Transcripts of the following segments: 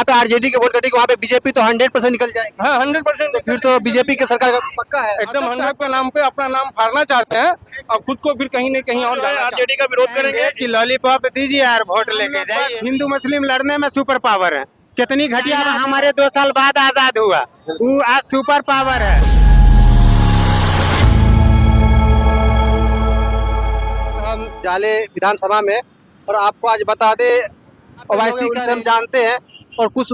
पे आरजेडी के वोट कटेगी, वहाँ पे बीजेपी तो 100% निकल जाएगी। हाँ 100%। फिर तो बीजेपी की सरकार का पक्का है एकदम 100 के नाम पे अपना नाम फाड़ना चाहते हैं और खुद को फिर कहीं न कहीं और आरजेडी का विरोध करेंगे कि लॉलीपॉप दीजिए यार, वोट लेके जाइए। हिंदू मुस्लिम लड़ने में सुपर पावर है। कितनी घटिया हमारे 2 साल बाद आजाद हुआ, वो आज सुपर पावर है। हम जाले विधानसभा में, और आपको आज बता दे ओवैसी का हम जानते हैं और कुछ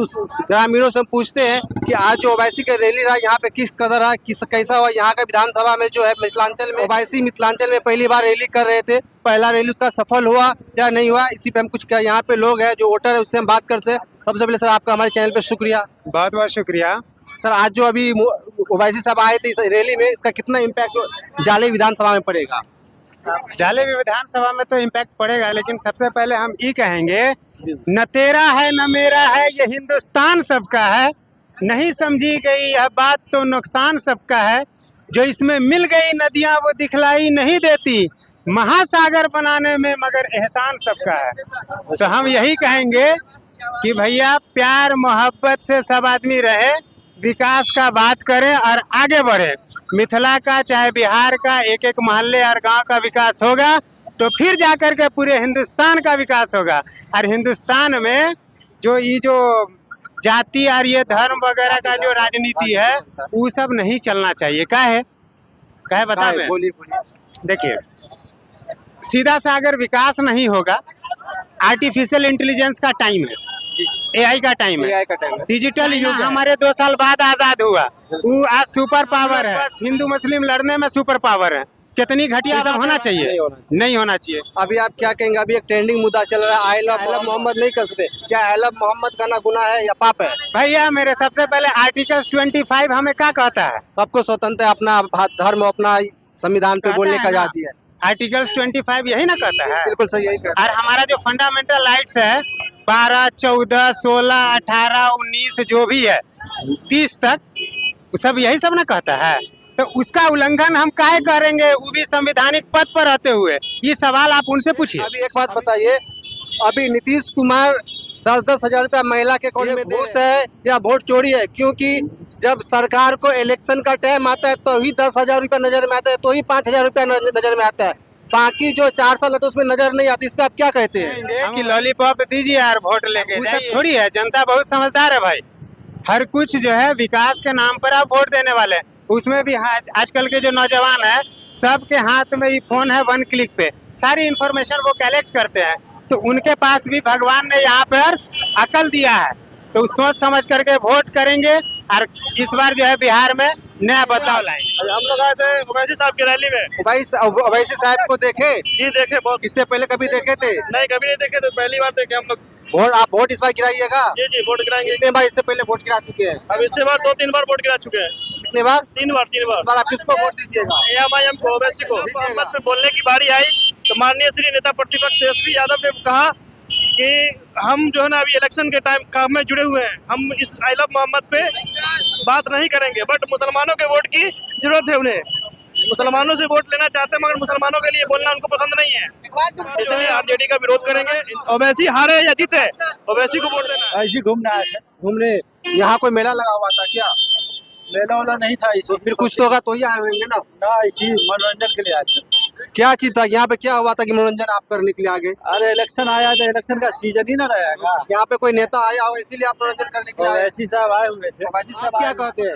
ग्रामीणों से हम पूछते हैं कि आज जो ओवैसी का रैली रहा यहाँ पे किस कदर रहा, कैसा हुआ। यहाँ का विधानसभा में जो है मिथिलांचल में ओवैसी मिथिलांचल में पहली बार रैली कर रहे थे, पहला रैली उसका सफल हुआ या नहीं हुआ, इसी पे हम कुछ यहाँ पे लोग हैं जो वोटर है उससे हम बात करते हैं। सबसे पहले सर आपका हमारे चैनल पे शुक्रिया। बहुत बहुत शुक्रिया सर। आज जो अभी ओवैसी साहब आए थे इस रैली में, इसका कितना इम्पैक्ट जाले विधानसभा में पड़ेगा? जाले विधानसभा में तो इम्पैक्ट पड़ेगा, लेकिन सबसे पहले हम ये कहेंगे न तेरा है न मेरा है, ये हिंदुस्तान सबका है। नहीं समझी गई यह बात तो नुकसान सबका है। जो इसमें मिल गई नदियां वो दिखलाई नहीं देती, महासागर बनाने में मगर एहसान सबका है। तो हम यही कहेंगे कि भैया प्यार मोहब्बत से सब आदमी रहे, विकास का बात करें और आगे बढ़े। मिथिला का चाहे बिहार का एक एक मोहल्ले और गांव का विकास होगा तो फिर जाकर के पूरे हिंदुस्तान का विकास होगा। और हिंदुस्तान में जो जाति और ये धर्म वगैरह का जो राजनीति है वो सब नहीं चलना चाहिए। क्या है बता दें। देखिए, सीधा सा अगर विकास नहीं होगा, आर्टिफिशियल इंटेलिजेंस का टाइम है, एआई का टाइम है, डिजिटल युग हमारे 2 साल बाद आजाद हुआ, वो आज सुपर पावर है। हिंदू मुस्लिम लड़ने में सुपर पावर है। कितनी घटिया होना चाहिए, नहीं होना चाहिए। अभी आप क्या कहेंगे? अभी एक ट्रेंडिंग मुद्दा चल रहा है, आई लव मोहम्मद नहीं कर सकते, क्या आई लव मोहम्मद करना गुनाह है या पाप है? भैया मेरे सबसे पहले आर्टिकल 25 हमें क्या कहता है? सबको स्वतंत्र अपना धर्म अपना संविधान पे बोलने का आजादी है। आर्टिकल 25 यही ना कहता है? बिल्कुल सही, यही कहता है। और हमारा जो फंडामेंटल राइट्स है 12, 14, 16, 18, 19 जो भी है 30 तक, सब यही सब ना कहता है। तो उसका उल्लंघन हम काहे करेंगे, वो भी संवैधानिक पद पर रहते हुए? ये सवाल आप उनसे पूछिए। अभी एक बात बताइए, अभी नीतीश कुमार 10-10 हजार रुपया महिला के अकाउंट में घूस है या वोट चोरी है? क्योंकि जब सरकार को इलेक्शन का टाइम आता है तो ही 10 हजार रुपया नजर में आता है, तो ही 5 हजार रुपया नजर में आता है। बाकी जो 4 साल है तो उसमें नजर नहीं आती। इस पे आप क्या कहते हैं? कि लॉलीपॉप दीजिए यार, वोट लेके जाइए। थोड़ी है, जनता बहुत समझदार है भाई। हर कुछ जो है विकास के नाम पर आप वोट देने वाले हैं। उसमें भी आजकल के जो नौजवान है सबके हाथ में ये फोन है, 1 क्लिक पे सारी इंफॉर्मेशन वो कलेक्ट करते हैं। तो उनके पास भी भगवान ने यहाँ पर अकल दिया है, तो सोच समझ करके वोट करेंगे और इस बार जो है बिहार में नया बदलाव लाएंगे। हम लोग आए थे ओवैसी साहब की रैली में। ओवैसी साहब को देखे? जी देखे, बहुत। इससे पहले कभी देखे थे? नहीं, कभी नहीं देखे, तो पहली बार देखे हम लोग। आप वोट इस बार गिराइएगा? जी वोट गिराएंगे। कितने बार इससे पहले वोट गिरा चुके हैं? अब इससे बार 2-3 बार वोट गिरा चुके हैं। कितने बार? 3 बार। इस बार आप किसको वोट दीजिएगा? AMIM को, ओवैसी को। मोहम्मद पे बोलने की बारी आई तो माननीय श्री नेता प्रतिपक्ष तेजस्वी यादव ने कहा कि हम जो है ना अभी इलेक्शन के टाइम काम में जुड़े हुए हैं, हम इस आई लव मोहम्मद पे बात नहीं करेंगे, बट मुसलमानों के वोट की जरूरत है। उन्हें मुसलमानों से वोट लेना चाहते हैं, मगर मुसलमानों के लिए बोलना उनको पसंद नहीं है, इसलिए आरजेडी का विरोध करेंगे। ओवैसी हारे या जीते, ओवैसी को वोट देना है। ऐसी घूमने आए थे। घूमने यहाँ कोई मेला लगा हुआ था क्या? मेला वाला नहीं था इसी। फिर कुछ तो होगा तो ही आए होंगे ना? इसी मनोरंजन के लिए आए थे। क्या चीज था यहाँ पे, क्या हुआ था कि मनोरंजन आप करने के लिए आगे? अरे इलेक्शन आया था, इलेक्शन का सीजन ही ना रहेगा। यहाँ पे कोई नेता आया हो इसीलिए आप मनोरंजन करने के लिए आए? ओवैसी साहब आए हुए थे। आप क्या कहते हैं?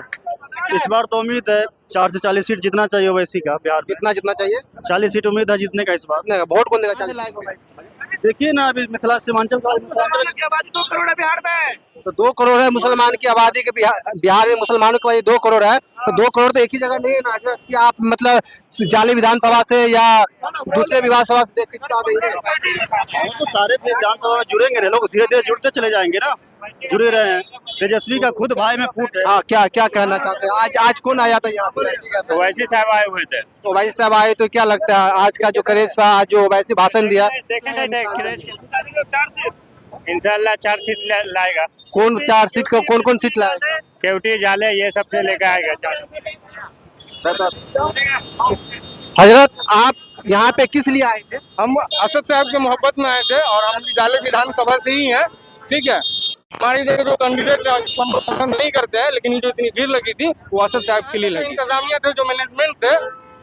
इस बार तो उम्मीद है 4 से 40 सीट जितना चाहिए ओवैसी का बिहार में। कितना जितना चाहिए? 40 सीट उम्मीद है जीतने का इस बार। वोट कौन देगा? देखिए ना, अभी मिथिला सीमांचल का की आबादी 2 करोड़ है बिहार में, तो 2 करोड़ है मुसलमान की आबादी के बिहार में। मुसलमानों की आबादी 2 करोड़ है, तो 2 करोड़ तो एक ही जगह नहीं है ना कि आप मतलब जाले विधानसभा से या दूसरे विधानसभा से कितना देंगे? हम तो सारे विधानसभा में जुड़ेंगे, लोग धीरे धीरे जुड़ते चले जाएंगे ना, जुड़े रहे हैं। तेजस्वी का खुद भाई में फूट है। हाँ, क्या कहना चाहते हैं? आज कौन आया था यहाँ पर? ओवैसी साहब आए हुए थे। ओवैसी साहब आए, तो क्या लगता है आज का जो क्रेज था, आज जो ओवैसी भाषण दिया? इंशाल्लाह 4 सीट लाएगा। कौन 4 सीट का कौन सीट लाएगा? केवटी जाले ये सबसे लेकर आएगा। हजरत आप यहाँ पे किस लिए आए थे? हम असद साहब के मोहब्बत में आए थे और हम जाले विधानसभा से ही हैं, ठीक है। हमारी जगह जो कैंडिडेट हम पसंद नहीं करते हैं, लेकिन ये जो इतनी भीड़ लगी थी वो असद साहब के लिए लगी। इंतजामिया थे, जो मैनेजमेंट थे,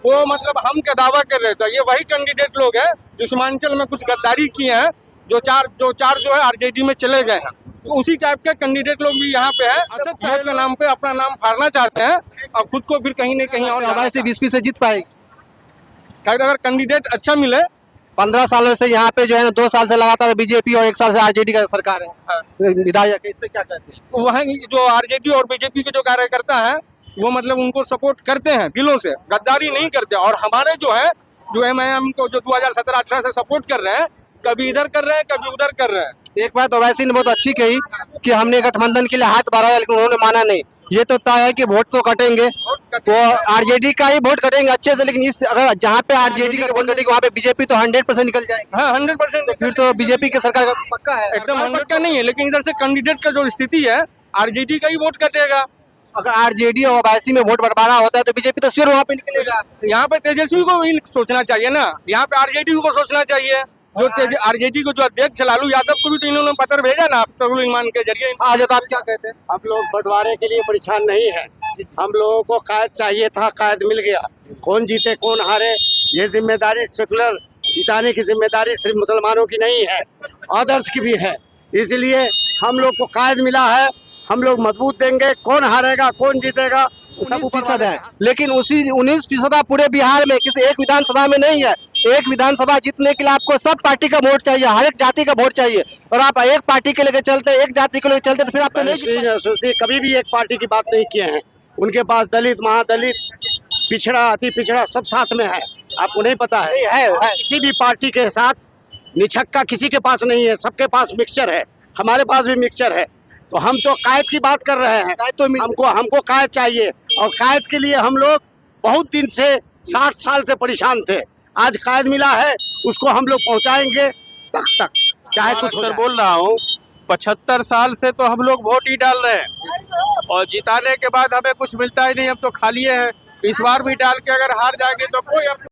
वो मतलब हम क्या दावा कर रहे थे, ये वही कैंडिडेट लोग हैं जो सीमांचल में कुछ गद्दारी किए हैं, जो चार जो है आरजेडी में चले गए हैं। तो उसी टाइप के कैंडिडेट लोग भी यहाँ पे है, असद साहब के नाम पे अपना नाम फाड़ना चाहते हैं और खुद को फिर कहीं न कहीं और ओवैसी 20 से जीत पाएगी। खैर अगर कैंडिडेट अच्छा मिले। 15 सालों से यहाँ पे जो है ना 2 साल से लगातार बीजेपी और 1 साल से आरजेडी का सरकार है, विधायक है, इस पे क्या कहते हैं? वहाँ जो आरजेडी और बीजेपी के जो कार्यकर्ता हैं वो मतलब उनको सपोर्ट करते हैं दिलों से, गद्दारी नहीं करते। और हमारे जो है जो एमआईएम को जो 2017-18 से सपोर्ट कर रहे हैं, कभी इधर कर रहे हैं कभी उधर कर रहे हैं। एक बात ओवैसी ने बहुत अच्छी कही कि हमने गठबंधन के लिए हाथ बढ़ाया, लेकिन उन्होंने माना नहीं। ये तो तय है कि वोट तो कटेंगे, वो आरजेडी का ही वोट कटेंगे अच्छे से, लेकिन इस अगर जहाँ पे आरजेडी का वोट कटेगा वहाँ पे बीजेपी तो 100% निकल जाएगी। हाँ 100%। फिर तो बीजेपी की सरकार का पक्का है, एकदम 100 का नहीं है, लेकिन इधर से कैंडिडेट का जो स्थिति है आरजेडी का ही वोट कटेगा। अगर आरजेडी और ओवैसी में वोट बंटवारा होता है तो बीजेपी तो सिर्फ वहाँ पे निकलेगा। यहाँ पे तेजस्वी को भी सोचना चाहिए ना, यहाँ पे आरजेडी को सोचना चाहिए। जो आरजेडी को जो अध्यक्ष लालू यादव को भी तो इन्होंने पत्र भेजा ना अख्तरुल ईमान के जरिए। आज तो आप क्या कहते हैं? हम लोग बंटवारे के लिए परेशान नहीं है, हम लोगों को कायद चाहिए था, कायद मिल गया। कौन जीते कौन हारे ये जिम्मेदारी सेकुलर जिताने की जिम्मेदारी सिर्फ मुसलमानों की नहीं है, अदर्स की भी है। इसलिए हम लोग को कायद मिला है, हम लोग मजबूत देंगे। कौन हारेगा कौन जीतेगा 19% है, लेकिन उसी 19% पूरे बिहार में किसी एक विधानसभा में नहीं है। एक विधानसभा जीतने के लिए आपको सब पार्टी का वोट चाहिए, हर एक जाति का वोट चाहिए, और आप एक पार्टी के लेके चलते, एक जाति के लेके चलते तो फिर आप तो नहीं। कभी भी एक पार्टी की बात नहीं किए हैं। उनके पास दलित महादलित पिछड़ा अति पिछड़ा सब साथ में है, आपको नहीं पता है। किसी भी पार्टी के साथ निछक्का किसी के पास नहीं है, सबके पास मिक्सचर है, हमारे पास भी मिक्सचर है। तो हम तो कायद की बात कर रहे हैं, तो हमको कायद चाहिए, और कायद के लिए हम लोग बहुत दिन से 60 साल से परेशान थे। आज कायद मिला है, उसको हम लोग पहुंचाएंगे तक चाहे कुछ हो जाए। बोल रहा हूँ 75 साल से तो हम लोग वोट ही डाल रहे हैं और जिताने के बाद हमें कुछ मिलता ही नहीं, हम तो खाली है। इस बार भी डाल के अगर हार जाएंगे तो कोई